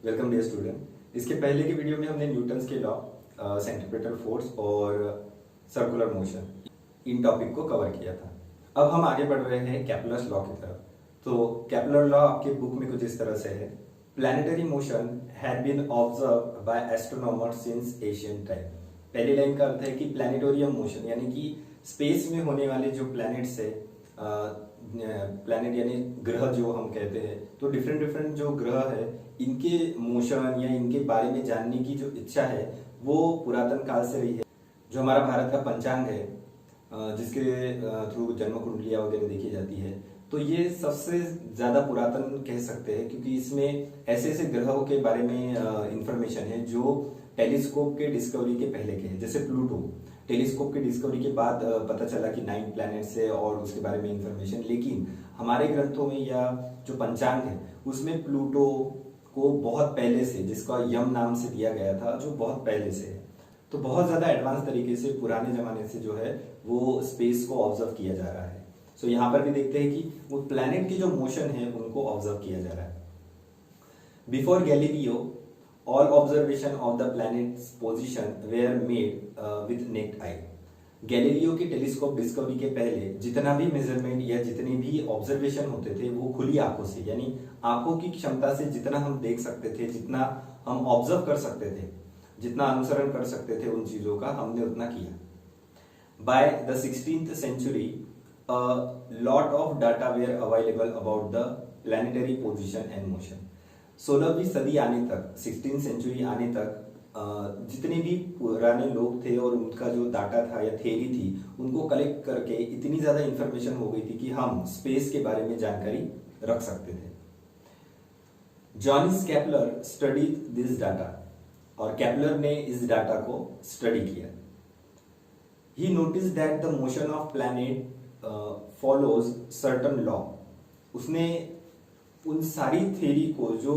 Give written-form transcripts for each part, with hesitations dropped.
Welcome dear student. इसके पहले की वीडियो में हमने न्यूटन्स के लॉ, सेंट्रीपिटल फोर्स और सर्कुलर मोशन इन टॉपिक को कवर किया था। अब हम आगे बढ़ रहे हैं केपलर्स लॉ की तरफ। तो केपलर लॉ आपके बुक में कुछ इस तरह से है। Planetary motion had been observe by astronomers since ancient time. पहली लाइन का अर्थ है कि प्लैनेटोरियम मोशन यानी कि स्पेस में होने वाले जो प्लैनेट्स है, प्लैनेट यानी ग्रह जो हम कहते हैं, तो डिफरेंट डिफरेंट जो ग्रह है इनके मोशन या इनके बारे में जानने की जो इच्छा है वो पुरातन काल से रही है। जो हमारा भारत का पंचांग है, जिसके थ्रू जन्म कुंडलियां वगैरह देखी जाती है, तो ये सबसे ज्यादा पुरातन कह सकते हैं क्योंकि इसमें ऐसे ऐसे ग्रहों के बारे में इंफॉर्मेशन है जो टेलीस्कोप के डिस्कवरी के पहले के हैं। जैसे प्लूटो, टेलीस्कोप के डिस्कवरी के बाद पता चला कि 9 प्लैनेट्स है और उसके बारे में इंफॉर्मेशन, लेकिन हमारे ग्रंथों में या जो पंचांग है उसमें प्लूटो को बहुत पहले से, जिसका यम नाम से दिया गया था, जो बहुत पहले से है, तो बहुत ज्यादा एडवांस तरीके से पुराने जमाने से जो है वो स्पेस को ऑब्जर्व किया जा रहा है। सो यहाँ पर भी देखते हैं कि वो प्लैनेट की जो मोशन है उनको ऑब्जर्व किया जा रहा है। Before Galileo all observation of the planet's position were made with naked eye। Galileo की टेलीस्कोप डिस्कवरी के पहले जितना भी मेजरमेंट या जितने भी ऑब्जर्वेशन होते थे वो खुली आंखों से, यानी आंखों की क्षमता से जितना हम देख सकते थे, जितना हम ऑब्जर्व कर सकते थे, जितना अनुसरण कर सकते थे उन चीजों का, हमने उतना किया। By the 16th century a lot of data were available about the planetary position and motion। 16वीं सदी आने तक, 16th सेंचुरी आने तक जितने भी पुराने लोग थे और उनका जो डाटा था या थ्योरी थी उनको कलेक्ट करके इतनी ज्यादा इंफॉर्मेशन हो गई थी कि हम स्पेस के बारे में जानकारी रख सकते थे। Johannes Kepler study this data, और केपलर ने इस डाटा को स्टडी किया। He notice that the motion of planet follows certain law. उसने उन सारी थ्योरी को जो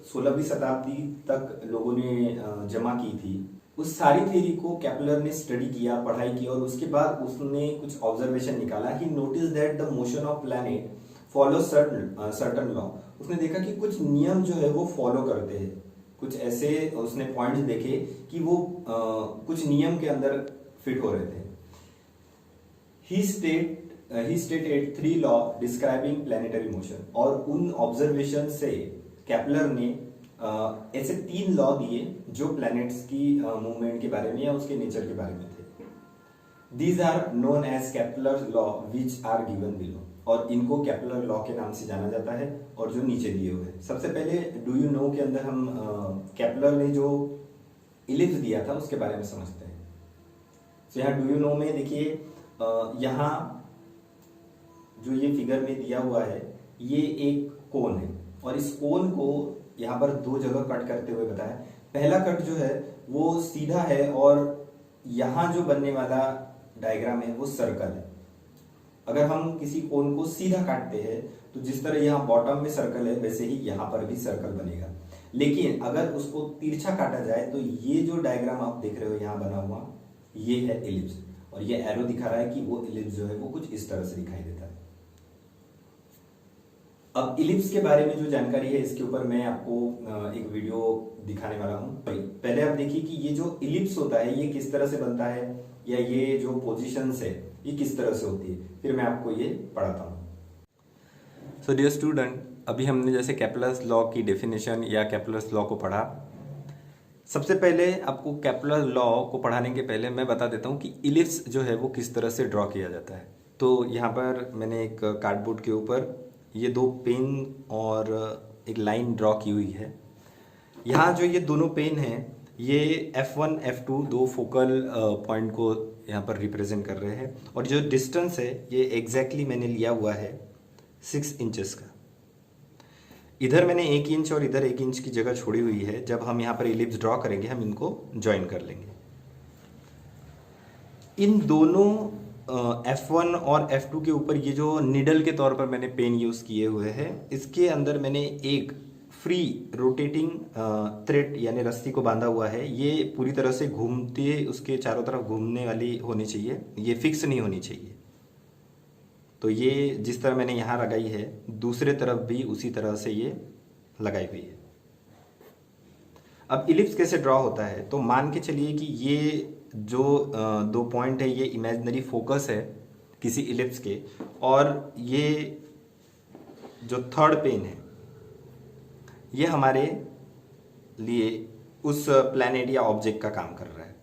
16वीं शताब्दी तक लोगों ने जमा की थी, उस सारी थ्योरी को केपलर ने स्टडी किया, पढ़ाई की, और उसके बाद उसने कुछ ऑब्जर्वेशन निकाला। He notice that the motion of planet follow certain law. उसने देखा कि कुछ नियम जो है वो फॉलो करते हैं, कुछ ऐसे उसने पॉइंट्स देखे कि वो कुछ नियम के अंदर फिट हो रहे थे। ही stated 3 law describing planetary motion, और उन ऑब्जर्वेशन से केपलर ने ऐसे 3 लॉ दिए जो प्लैनेट्स की मूवमेंट के बारे में या उसके नेचर के बारे में थे। These are known as Kepler law which are given below, और इनको केपलर लॉ के नाम से जाना जाता है और जो नीचे दिए हुए हैं। सबसे पहले डू यू नो के अंदर हम केपलर ने जो इलिप्स दिया था उसके बारे में समझते हैं। तो यहाँ डू यू नो में देखिए, यहाँ जो ये फिगर में दिया हुआ है ये एक कोन है, और इस कोन को यहाँ पर 2 जगह कट करते हुए बताया। पहला कट जो है वो सीधा है और यहाँ जो बनने वाला डायग्राम है वो सर्कल है। अगर हम किसी कोन को सीधा काटते हैं तो जिस तरह यहाँ बॉटम में सर्कल है वैसे ही यहाँ पर भी सर्कल बनेगा, लेकिन अगर उसको तिरछा काटा जाए तो ये जो डायग्राम आप देख रहे हो यहाँ बना हुआ, ये है इलिप्स, और ये एरो दिखा रहा है कि वो इलिप्स जो है वो कुछ इस तरह से दिखाई देता है। अब इलिप्स के बारे में जो जानकारी है इसके ऊपर मैं आपको एक वीडियो दिखाने वाला हूं। पहले आप देखिए कि ये जो इलिप्स होता है ये किस तरह से बनता है, या ये जो पोजीशंस है ये किस तरह से होती है, फिर मैं आपको ये पढ़ाता हूं। सो डियर स्टूडेंट, अभी हमने जैसे केपलर्स लॉ की डेफिनेशन या केपलर्स लॉ को पढ़ा। सबसे पहले आपको केपलर लॉ को पढ़ाने के पहले मैं बता देता हूँ कि इलिप्स जो है वो किस तरह से ड्रॉ किया जाता है। तो यहाँ पर मैंने एक कार्डबोर्ड के ऊपर ये 2 पेन और एक लाइन ड्रॉ की हुई है। यहाँ जो ये दोनों पेन हैं ये F1 F2 2 फोकल पॉइंट को यहाँ पर रिप्रेजेंट कर रहे हैं, और जो डिस्टेंस है ये एग्जैक्टली मैंने लिया हुआ है 6 इंचेस का। इधर मैंने 1 इंच और इधर 1 इंच की जगह छोड़ी हुई है। जब हम यहाँ पर इलिप्स ड्रॉ करेंगे हम इनको ज्वाइन कर लेंगे। इन दोनों F1 और F2 के ऊपर ये जो निडल के तौर पर मैंने पेन यूज किए हुए हैं, इसके अंदर मैंने एक फ्री रोटेटिंग थ्रेड यानी रस्सी को बांधा हुआ है। ये पूरी तरह से घूमते उसके चारों तरफ घूमने वाली होनी चाहिए, ये फिक्स नहीं होनी चाहिए। तो ये जिस तरह मैंने यहाँ लगाई है दूसरे तरफ भी उसी तरह से ये लगाई हुई है। अब इलिप्स कैसे ड्रॉ होता है, तो मान के चलिए कि ये जो दो पॉइंट है ये इमेजिनरी फोकस है किसी इलिप्स के, और ये जो थर्ड पेन है ये हमारे लिए उस प्लैनेट या ऑब्जेक्ट का काम कर रहा है।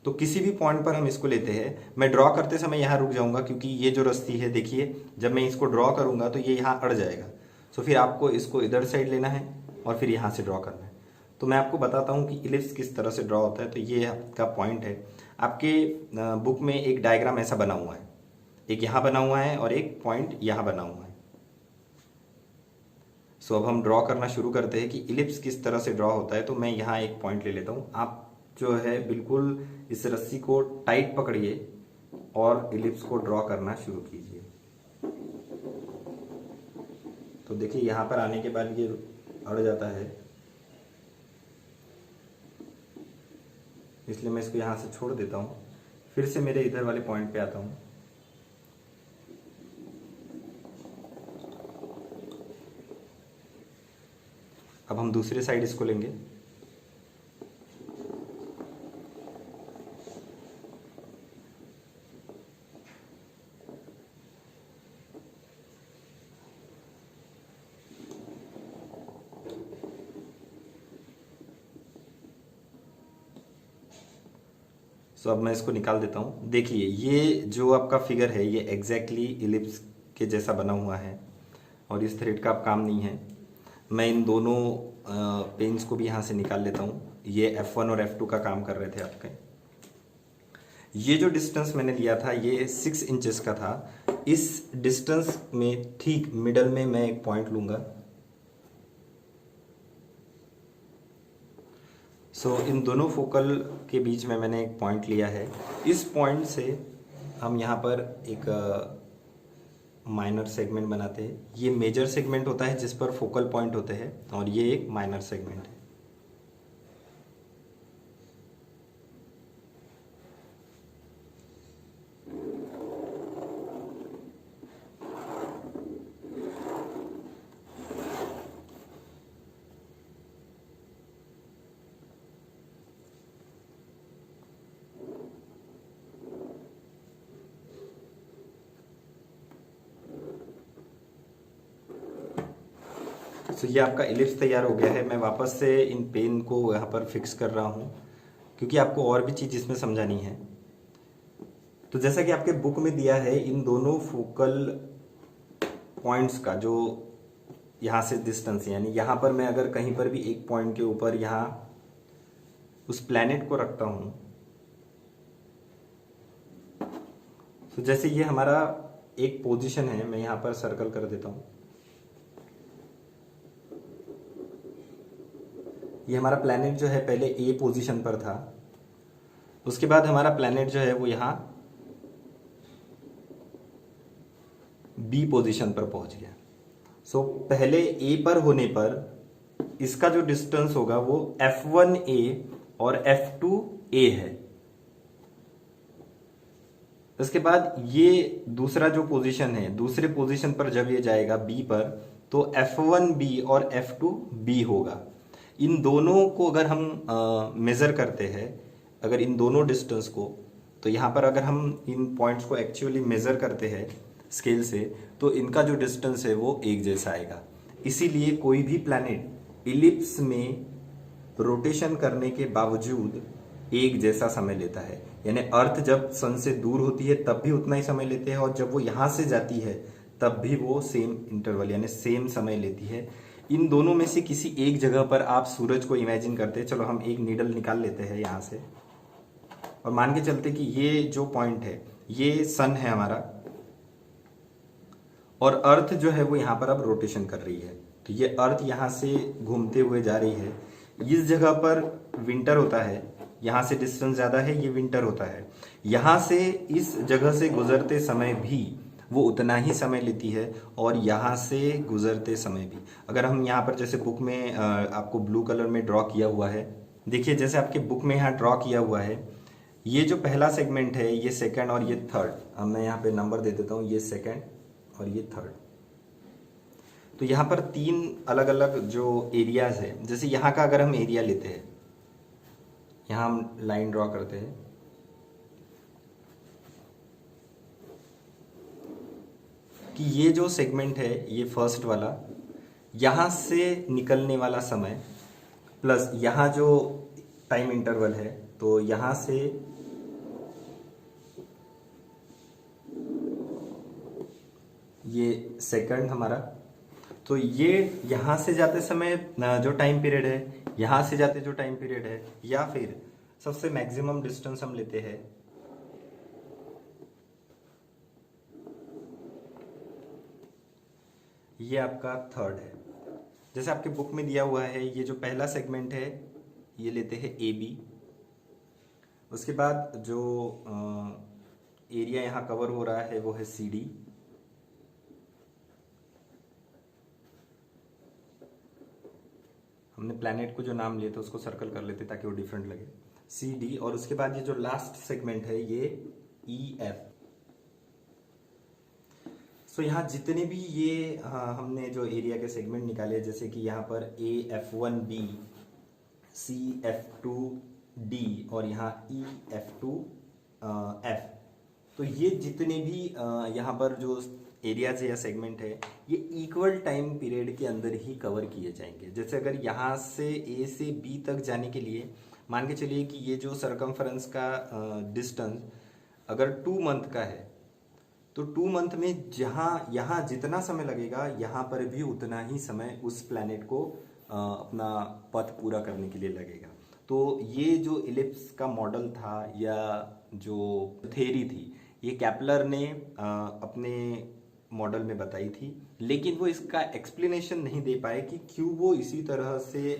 तो किसी भी पॉइंट पर हम इसको लेते हैं, मैं ड्रॉ करते समय यहाँ रुक जाऊंगा क्योंकि ये जो रस्सी है देखिए, जब मैं इसको ड्रॉ करूंगा तो ये यहाँ अड़ जाएगा। सो फिर आपको इसको इधर साइड लेना है और फिर यहाँ से ड्रॉ करना है। तो मैं आपको बताता हूँ कि इलिप्स किस तरह से ड्रॉ होता है। तो ये आपका पॉइंट है। आपके बुक में एक डायग्राम ऐसा बना हुआ है, एक यहाँ बना हुआ है और एक पॉइंट यहाँ बना हुआ है। सो अब हम ड्रॉ करना शुरू करते हैं कि इलिप्स किस तरह से ड्रॉ होता है। तो मैं यहाँ एक पॉइंट ले लेता हूँ। आप जो है बिल्कुल इस रस्सी को टाइट पकड़िए और इलिप्स को ड्रॉ करना शुरू कीजिए। तो देखिए यहाँ पर आने के बाद ये अड़ जाता है, इसलिए मैं इसको यहाँ से छोड़ देता हूँ। फिर से मेरे इधर वाले पॉइंट पे आता हूँ। अब हम दूसरे साइड इसको लेंगे। सो अब मैं इसको निकाल देता हूँ। देखिए ये जो आपका फिगर है ये एग्जैक्टली इलिप्स के जैसा बना हुआ है और इस थ्रेड का अब काम नहीं है। मैं इन दोनों पेन्स को भी यहाँ से निकाल लेता हूँ। ये F1 और F2 का काम कर रहे थे आपके। ये जो डिस्टेंस मैंने लिया था ये 6 इंचेस का था। इस डिस्टेंस में ठीक मिडल में मैं एक पॉइंट लूँगा। सो इन दोनों फोकल के बीच में मैंने एक पॉइंट लिया है। इस पॉइंट से हम यहाँ पर एक माइनर सेगमेंट बनाते हैं। ये मेजर सेगमेंट होता है जिस पर फोकल पॉइंट होते हैं और ये एक माइनर सेगमेंट है। तो ये आपका इलिप्स तैयार हो गया है। मैं वापस से इन पेन को यहाँ पर फिक्स कर रहा हूँ क्योंकि आपको और भी चीज़ इसमें समझानी है। तो जैसा कि आपके बुक में दिया है, इन दोनों फोकल पॉइंट्स का जो यहाँ से डिस्टेंस, यानी यहाँ पर मैं अगर कहीं पर भी एक पॉइंट के ऊपर यहाँ उस प्लैनेट को रखता हूँ, तो जैसे ये हमारा एक पोजीशन है, मैं यहाँ पर सर्कल कर देता हूँ। ये हमारा प्लैनेट जो है पहले ए पोजीशन पर था, उसके बाद हमारा प्लैनेट जो है वो यहाँ बी पोजीशन पर पहुंच गया। सो पहले ए पर होने पर इसका जो डिस्टेंस होगा वो F1A और F2A है। उसके बाद ये दूसरा जो पोजीशन है, दूसरे पोजीशन पर जब ये जाएगा बी पर, तो F1B और F2B होगा। इन दोनों को अगर हम मेज़र करते हैं, अगर इन दोनों डिस्टेंस को, तो यहाँ पर अगर हम इन पॉइंट्स को एक्चुअली मेज़र करते हैं स्केल से, तो इनका जो डिस्टेंस है वो एक जैसा आएगा। इसीलिए कोई भी प्लैनेट इलिप्स में रोटेशन करने के बावजूद एक जैसा समय लेता है। यानी अर्थ जब सन से दूर होती है तब भी उतना ही समय लेते हैं, और जब वो यहाँ से जाती है तब भी वो सेम इंटरवल यानी सेम समय लेती है। इन दोनों में से किसी एक जगह पर आप सूरज को इमेजिन करते हैं। चलो हम एक नीडल निकाल लेते हैं यहाँ से और मान के चलते कि ये जो पॉइंट है ये सन है हमारा, और अर्थ जो है वो यहाँ पर अब रोटेशन कर रही है। तो ये अर्थ यहाँ से घूमते हुए जा रही है। इस जगह पर विंटर होता है, यहाँ से डिस्टेंस ज़्यादा है, ये विंटर होता है। यहाँ से इस जगह से गुजरते समय भी वो उतना ही समय लेती है, और यहाँ से गुजरते समय भी। अगर हम यहाँ पर जैसे बुक में आपको ब्लू कलर में ड्रॉ किया हुआ है, देखिए जैसे आपके बुक में यहाँ ड्रॉ किया हुआ है, ये जो पहला सेगमेंट है ये सेकंड और ये थर्ड। अब मैं यहाँ पे नंबर दे देता हूँ, ये सेकंड और ये थर्ड। तो यहाँ पर तीन अलग अलग जो एरियाज है, जैसे यहाँ का अगर हम एरिया लेते हैं यहाँ हम लाइन ड्रॉ करते हैं। कि ये जो सेगमेंट है, ये फर्स्ट वाला, यहाँ से निकलने वाला समय प्लस यहाँ जो टाइम इंटरवल है, तो यहाँ से ये सेकंड हमारा, तो ये यहाँ से जाते समय जो टाइम पीरियड है, यहाँ से जाते जो टाइम पीरियड है, या फिर सबसे मैक्सिमम डिस्टेंस हम लेते हैं, ये आपका थर्ड है। जैसे आपके बुक में दिया हुआ है, ये जो पहला सेगमेंट है ये लेते हैं ए बी। उसके बाद जो एरिया यहाँ कवर हो रहा है वो है सी डी। हमने प्लैनेट को जो नाम लिए थे उसको सर्कल कर लेते ताकि वो डिफरेंट लगे, सी डी। और उसके बाद ये जो लास्ट सेगमेंट है ये ई एफ। सो यहाँ जितने भी ये हमने जो एरिया के सेगमेंट निकाले, जैसे कि यहाँ पर A F one B, C F two D और यहाँ ई एफ टू एफ, तो ये जितने भी यहाँ पर जो एरियाज या सेगमेंट है ये इक्वल टाइम पीरियड के अंदर ही कवर किए जाएंगे। जैसे अगर यहाँ से ए से बी तक जाने के लिए मान के चलिए कि ये जो सरकमफरेंस का डिस्टेंस अगर 2 मंथ का है, तो 2 मंथ में जहाँ यहाँ जितना समय लगेगा यहाँ पर भी उतना ही समय उस प्लैनेट को अपना पथ पूरा करने के लिए लगेगा। तो ये जो इलिप्स का मॉडल था या जो थ्योरी थी, ये कैपलर ने अपने मॉडल में बताई थी, लेकिन वो इसका एक्सप्लेनेशन नहीं दे पाए कि क्यों वो इसी तरह से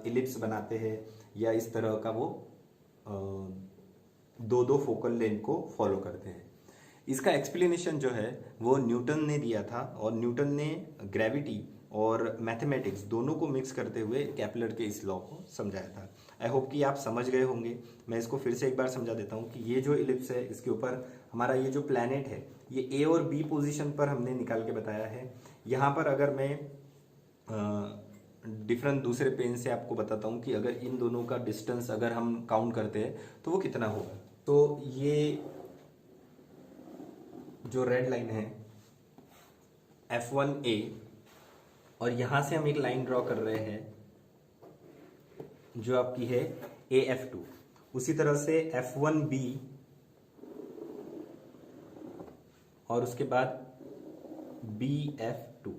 इलिप्स बनाते हैं या इस तरह का वो दो दो फोकल लेंथ को फॉलो करते हैं। इसका एक्सप्लेनेशन जो है वो न्यूटन ने दिया था, और न्यूटन ने ग्रेविटी और मैथमेटिक्स दोनों को मिक्स करते हुए कैपलर के इस लॉ को समझाया था। आई होप कि आप समझ गए होंगे। मैं इसको फिर से एक बार समझा देता हूँ कि ये जो इलिप्स है इसके ऊपर हमारा ये जो प्लैनेट है ये ए और बी पोजीशन पर हमने निकाल के बताया है। यहाँ पर अगर मैं डिफरेंट दूसरे पेन से आपको बताता हूँ कि अगर इन दोनों का डिस्टेंस अगर हम काउंट करते हैं तो वो कितना होगा। तो ये जो रेड लाइन है F1A, और यहां से हम एक लाइन ड्रॉ कर रहे हैं जो आपकी है AF2। उसी तरह से F1B और उसके बाद BF2।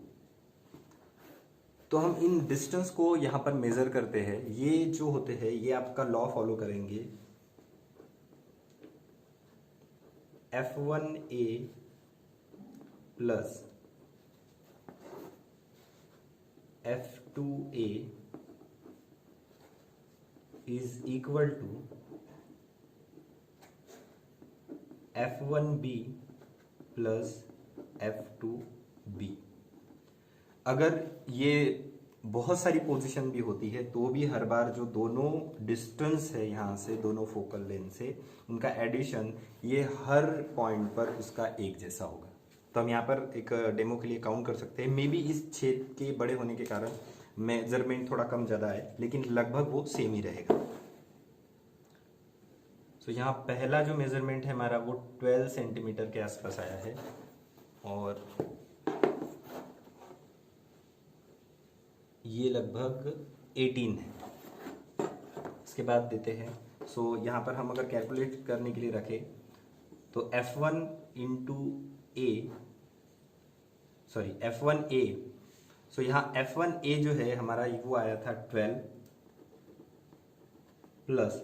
तो हम इन डिस्टेंस को यहां पर मेजर करते हैं। ये जो होते हैं ये आपका लॉ फॉलो करेंगे, F1A plus F2A is equal to F1B plus F2B। अगर ये बहुत सारी पोजीशन भी होती है तो भी हर बार जो दोनों डिस्टेंस है यहाँ से दोनों फोकल लेंथ से उनका एडिशन ये हर पॉइंट पर उसका एक जैसा होगा। तो हम यहाँ पर एक डेमो के लिए काउंट कर सकते हैं। मे बी इस छेद के बड़े होने के कारण मेजरमेंट थोड़ा कम ज़्यादा है, लेकिन लगभग वो सेम ही रहेगा। तो यहाँ पहला जो मेजरमेंट है हमारा वो 12 सेंटीमीटर के आसपास आया है, और ये लगभग 18 है। इसके बाद देते हैं, सो यहाँ पर हम अगर कैलकुलेट करने के लिए रखें तो F1 इंटू F1A, सो यहाँ F1A जो है हमारा वो आया था 12 प्लस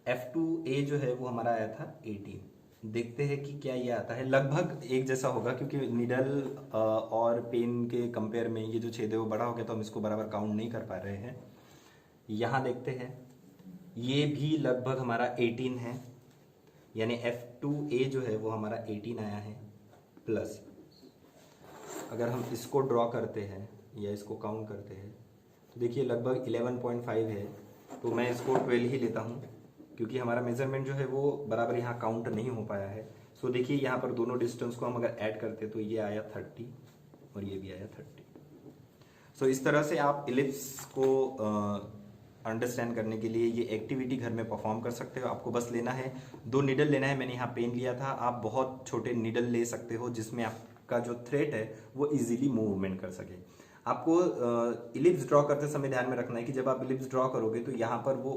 F2A जो है वो हमारा आया था 18। देखते हैं कि क्या ये आता है। लगभग एक जैसा होगा क्योंकि निडल और पेन के कंपेयर में ये जो छेद है वो बड़ा हो गया, तो हम इसको बराबर काउंट नहीं कर पा रहे हैं। यहाँ देखते हैं ये भी लगभग हमारा 18 है, यानी F2A जो है वो हमारा 18 आया है, प्लस अगर हम इसको ड्रॉ करते हैं या इसको काउंट करते हैं तो देखिए लगभग 11.5 है। तो मैं इसको 12 ही लेता हूँ क्योंकि हमारा मेजरमेंट जो है वो बराबर यहाँ काउंट नहीं हो पाया है। सो देखिए यहाँ पर दोनों डिस्टेंस को हम अगर ऐड करते तो ये आया 30 और ये भी आया 30। सो इस तरह से आप इलिप्स को अंडरस्टैंड करने के लिए ये एक्टिविटी घर में परफॉर्म कर सकते हो। आपको बस लेना है 2 निडल लेना है। मैंने यहाँ पेन लिया था, आप बहुत छोटे निडल ले सकते हो जिसमें आपका जो थ्रेड है वो इजीली मूवमेंट कर सके। आपको इलिप्स ड्रॉ करते समय ध्यान में रखना है कि जब आप इलिप्स ड्रॉ करोगे तो यहाँ पर वो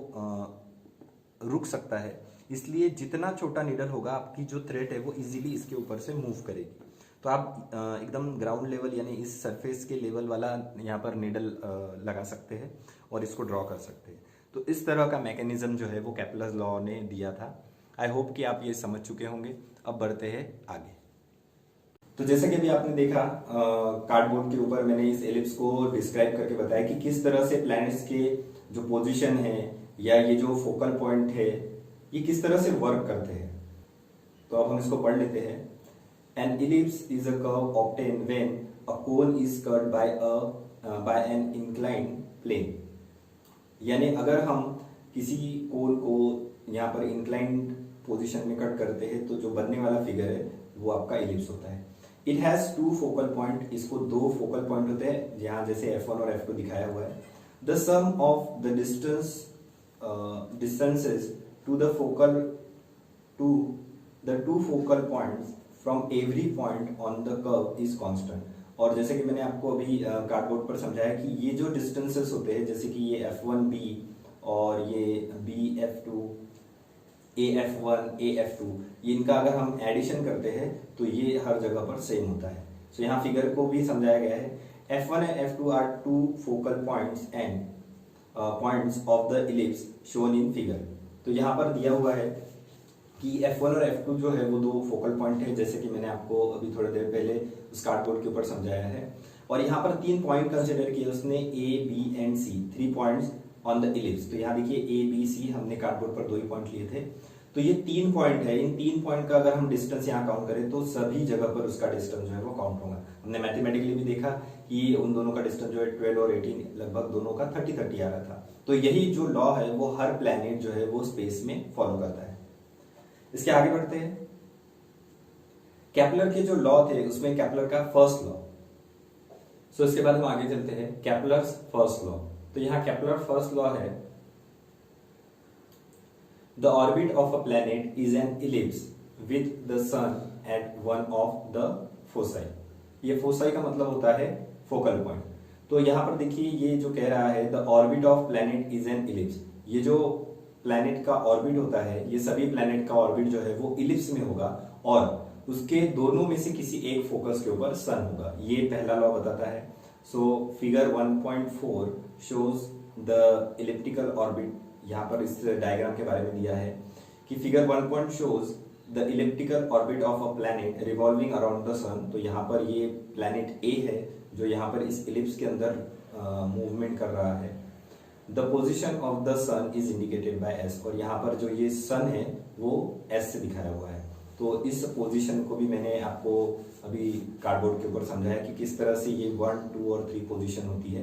रुक सकता है, इसलिए जितना छोटा निडल होगा आपकी जो थ्रेड है वो इजीली इसके ऊपर से मूव करेगी। तो आप एकदम ग्राउंड लेवल यानी इस सरफेस के लेवल वाला यहाँ पर निडल लगा सकते हैं और इसको ड्रॉ कर सकते हैं। तो इस तरह का मैकेनिज्म जो है वो कैपलर्स लॉ ने दिया था। आई होप कि आप ये समझ चुके होंगे। अब बढ़ते हैं आगे। तो जैसे कि अभी आपने देखा कार्डबोर्ड के ऊपर मैंने इस एलिप्स को डिस्क्राइब करके बताया कि किस तरह से प्लैनेट्स के जो पोजीशन है या ये जो फोकल पॉइंट है ये किस तरह से वर्क करते हैं। तो अब हम इसको पढ़ लेते हैं। An ellipse is a curve obtained when a cone is cut by an inclined plane। यानी अगर हम किसी कोन को यहाँ पर इंक्लाइंड पोजीशन में कट करते हैं तो जो बनने वाला फिगर है वो आपका एलिप्स होता है। इट हैज 2 फोकल पॉइंट, इसको 2 फोकल पॉइंट होते हैं यहाँ जैसे F1 और F2 दिखाया हुआ है। The sum of the distances to the two focal points from every point on the curve is constant. और जैसे कि मैंने आपको अभी कार्डबोर्ड पर समझाया कि ये जो डिस्टेंसेस होते हैं जैसे कि ये F1B और ये BF2 AF1 AF2 ये इनका अगर हम एडिशन करते हैं तो ये हर जगह पर सेम होता है। सो यहाँ फिगर को भी समझाया गया है। F1 and F2 are 2 focal points and points of the ellipse shown in figure. तो यहाँ पर दिया हुआ है कि F1 और F2 जो है वो 2 फोकल पॉइंट है जैसे कि मैंने आपको अभी थोड़ी देर पहले उस कार्डबोर्ड के ऊपर समझाया है। और यहाँ पर 3 पॉइंट कंसिडर किए उसने A, B and C, 3 points on the ellipse. तो यहाँ देखिए A, B, C हमने कार्डबोर्ड पर 2 ही पॉइंट लिए थे। तो ये 3 पॉइंट है, इन 3 पॉइंट का अगर हम डिस्टेंस यहाँ काउंट करें तो सभी जगह पर उसका डिस्टेंस जो है वो काउंट होगा। हमने मैथमेटिकली भी देखा कि उन दोनों का डिस्टेंस जो है 12 और 18 लगभग दोनों का 30-30 आ रहा था। तो यही जो लॉ है वो हर प्लैनेट जो है वो स्पेस में फॉलो करता है। इसके आगे बढ़ते हैं। केपलर के जो लॉ थे उसमें केपलर का फर्स्ट लॉ। सो इसके बाद हम आगे चलते हैं केपलर्स फर्स्ट लॉ। तो यहां केपलर फर्स्ट लॉ है the orbit of a planet is an ellipse with the sun at one of the foci. ये फोसाई का मतलब होता है फोकल पॉइंट। तो यहां पर देखिए ये जो कह रहा है the orbit of planet is an ellipse, ये जो प्लैनेट का ऑर्बिट होता है ये सभी प्लैनेट का ऑर्बिट जो है वो इलिप्स में होगा और उसके दोनों में से किसी एक फोकस के ऊपर सन होगा। ये पहला लॉ बताता है। So figure 1.4 shows the elliptical orbit. यहाँ पर इस डायग्राम के बारे में दिया है कि figure 1 shows the elliptical orbit of a planet revolving around the sun. तो यहाँ पर ये प्लैनेट ए है जो यहाँ पर इस इलिप्स के अंदर मूवमेंट कर रहा है। The position of the sun is indicated by S. और यहाँ पर जो ये सन है वो एस से दिखाया हुआ है। तो इस पोजीशन को भी मैंने आपको अभी कार्डबोर्ड के ऊपर समझाया कि किस तरह से ये 1, 2 और 3 पोजीशन होती है।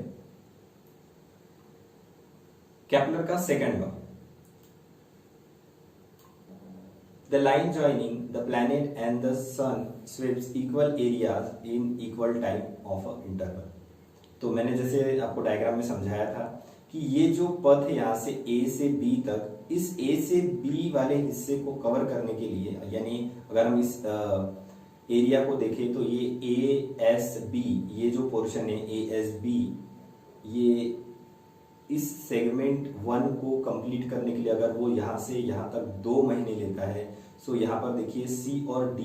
केपलर का second law, the line joining the planet and the sun sweeps equal areas in equal time of a interval. तो मैंने जैसे आपको डायग्राम में समझाया था कि ये जो पथ है यहाँ से A से B तक, इस A से B वाले हिस्से को कवर करने के लिए, यानी अगर हम इस एरिया को देखें तो ये ASB, ये जो पोर्शन है ASB, ये इस सेगमेंट 1 को कंप्लीट करने के लिए अगर वो यहाँ से यहाँ तक 2 महीने लेता है, सो यहाँ पर देखिए C और D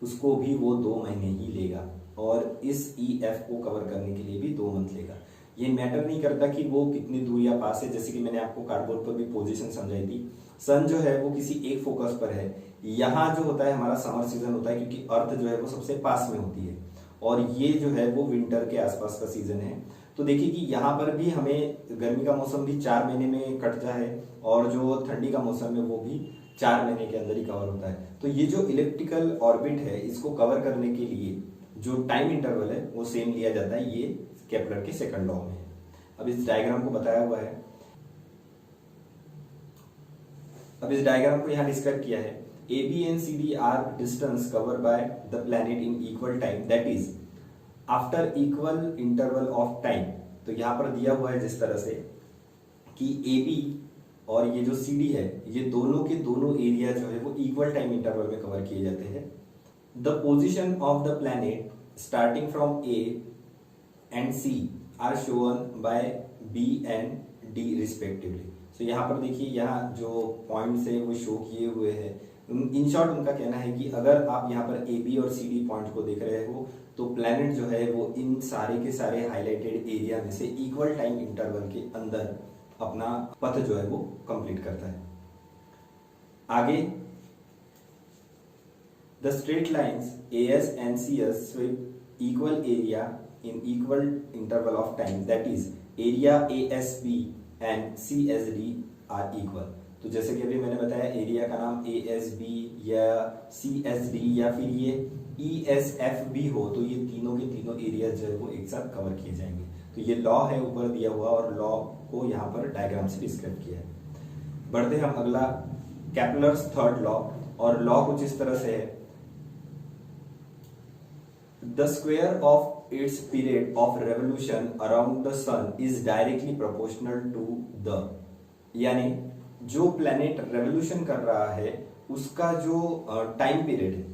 उसको भी वो 2 महीने ही लेगा और इस EF को कवर करने के लिए भी 2 मंथ लेगा। ये मैटर नहीं करता कि वो कितनी दूर या पास है, जैसे कि मैंने आपको कार्डबोर्ड पर भी पोजीशन समझाई थी। सन जो है वो किसी एक फोकस पर है। यहाँ जो होता है हमारा समर सीजन होता है क्योंकि अर्थ जो है वो सबसे पास में होती है और ये जो है वो विंटर के आसपास का सीजन है। तो देखिए कि यहाँ पर भी हमें गर्मी का मौसम भी 4 महीने में कटता है और जो ठंडी का मौसम है वो भी 4 महीने के अंदर ही कवर होता है। तो ये जो इलिप्टिकल ऑर्बिट है इसको कवर करने के लिए जो टाइम इंटरवल है वो सेम लिया जाता है। ये केपलर के सेकंड लॉ में है। अब इस डायग्राम को बताया हुआ है, अब इस डायग्राम को यहाँ डिस्क्राइब किया है। AB and CD are distance covered by the planet in equal time, that is after equal interval of time। तो यहाँ पर दिया हुआ है जिस तरह से कि ए बी और ये जो सी डी है, ये दोनों के दोनों एरिया जो है वो इक्वल टाइम इंटरवल में कवर किए जाते हैं। The position of the planet starting from A and C are shown by B and D respectively. So यहाँ पर देखिए, यहाँ जो पॉइंट्स है वो शो किए हुए हैं। इन शॉर्ट उनका कहना है कि अगर आप यहाँ पर ए बी और सी डी पॉइंट को देख रहे हो तो प्लैनेट जो है वो इन सारे के सारे हाईलाइटेड एरिया में से इक्वल टाइम इंटरवल के अंदर अपना पथ जो है वो कंप्लीट करता है। आगे, the straight lines AS and CS sweep equal area in equal interval of time, that is area ASB and CSD are equal। तो जैसे कि अभी मैंने बताया, एरिया का नाम ASB या CSD या फिर ये ESFB हो तो ये तीनों के तीनों एरिया जो है वो एक साथ कवर किए जाएंगे। तो ये लॉ है ऊपर दिया हुआ और लॉ को यहाँ पर डायग्राम से डिस्क्राइब किया है। बढ़ते हैं हम अगला, केपलर्स थर्ड लॉ। और लॉ कुछ इस तरह से है, the square of its period of revolution around the sun is directly proportional to the, यानी जो प्लैनेट रेवोल्यूशन कर रहा है उसका जो टाइम पीरियड है,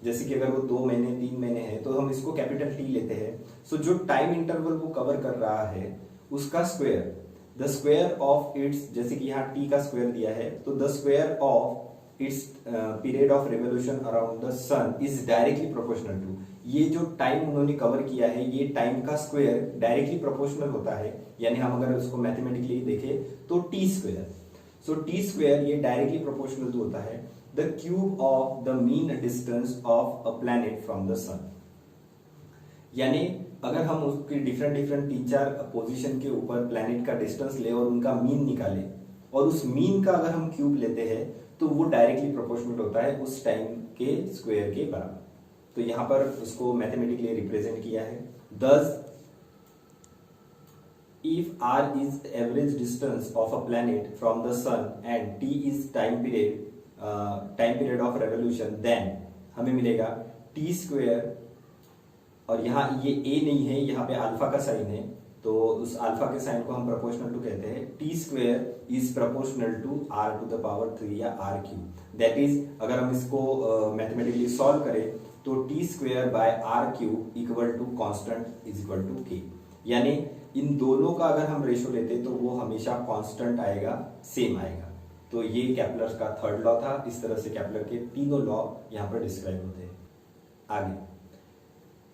जैसे कि अगर वो 2 महीने 3 महीने है तो हम इसको कैपिटल टी लेते हैं। सो जो टाइम इंटरवल वो कवर कर रहा है उसका square, the square of its, जैसे कि यहाँ टी का स्क्वायर दिया है तो the square of its period of revolution around the sun is directly proportional to, ये जो टाइम उन्होंने कवर किया है ये टाइम का स्क्वायर डायरेक्टली प्रोपोर्शनल होता है। यानी हम अगर उसको मैथमेटिकली देखें तो T square, so T square ये डायरेक्टली प्रोपोर्शनल टू होता है the cube of the mean distance of a planet from the sun. यानी अगर हम उसकी डिफरेंट 3-4 पोजीशन के ऊपर प्लैनेट का डिस्टेंस ले और उनका मीन निकाले और उस मीन का अगर हम क्यूब लेते हैं तो वो डायरेक्टली प्रोपोर्शनल होता है उस टाइम के स्क्वायर के बराबर। तो यहाँ पर उसको मैथमेटिकली रिप्रेजेंट किया है। दस if r is average distance of a planet from the sun and t is time period of revolution, then हमें मिलेगा t स्क्वायर, और यहाँ ये a नहीं है, यहाँ पे अल्फा का साइन है तो उस अल्फा के साइन को हम प्रोपोर्शनल टू कहते हैं। t square is proportional to r to the power 3 या r क्यूब। दैट इज अगर हम इसको मैथमेटिकली सॉल्व करें तो t square by r cube equal to constant is equal to k, यानी इन दोनों का अगर हम रेशो लेते तो वो हमेशा कांस्टेंट आएगा, सेम आएगा। तो ये केपलर का थर्ड लॉ था। इस तरह से केपलर के तीनों लॉ यहाँ पर डिस्क्राइब होते हैं। आगे,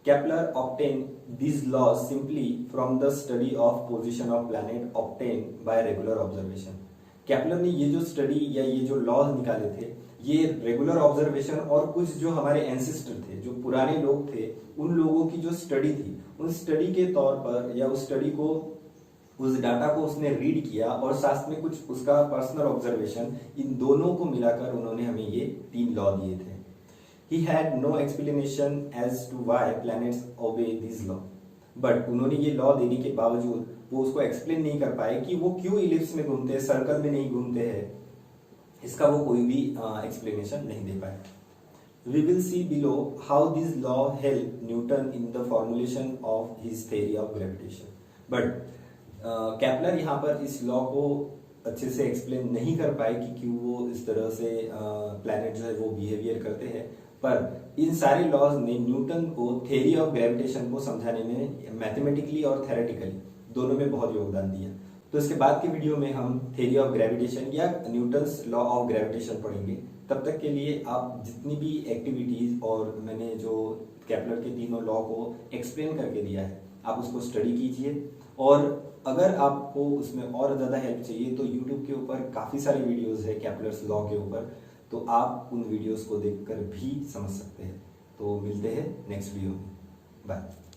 Kepler obtain this law simply from the study of position of planet obtain bye regular observation. Kepler ने ये जो स्टडी या ये जो लॉ निकाले थे ये रेगुलर ऑब्जर्वेशन और कुछ जो हमारे एंसेस्टर थे, जो पुराने लोग थे, उन लोगों की जो स्टडी थी, उन स्टडी के तौर पर या उस स्टडी को, उस डाटा को उसने रीड किया और साथ में कुछ उसका पर्सनल ऑब्जर्वेशन, इन दोनों को मिलाकर उन्होंने हमें ये 3 लॉ दिए थे। He had no explanation as to why planets obey this law, but उन्होंने ये लॉ देने के बावजूद वो उसको एक्सप्लेन नहीं कर पाए कि वो क्यों इलिप्स में घूमते हैं, सर्कल में नहीं घूमते हैं। इसका वो कोई भी एक्सप्लेनेशन नहीं दे पाए। We will see below how this law helped Newton in the formulation of his theory of gravitation. But Kepler यहाँ पर इस लॉ को अच्छे से एक्सप्लेन नहीं कर पाए कि क्यों वो इस तरह से प्लैनेट जो है वो बिहेवियर करते हैं, पर इन सारे लॉज ने न्यूटन को थ्योरी ऑफ ग्रेविटेशन को समझाने में मैथमेटिकली और थेरेटिकली दोनों में बहुत योगदान दिया। तो इसके बाद के वीडियो में हम थ्योरी ऑफ ग्रेविटेशन या न्यूटन्स लॉ ऑफ ग्रेविटेशन पढ़ेंगे। तब तक के लिए आप जितनी भी एक्टिविटीज और मैंने जो केपलर के तीनों लॉ को एक्सप्लेन करके दिया है आप उसको स्टडी कीजिए, और अगर आपको उसमें और ज़्यादा हेल्प चाहिए तो यूट्यूब के ऊपर काफ़ी सारी वीडियोस है केपलर्स लॉ के ऊपर, तो आप उन वीडियोस को देखकर भी समझ सकते हैं। तो मिलते हैं नेक्स्ट वीडियो में, बाय।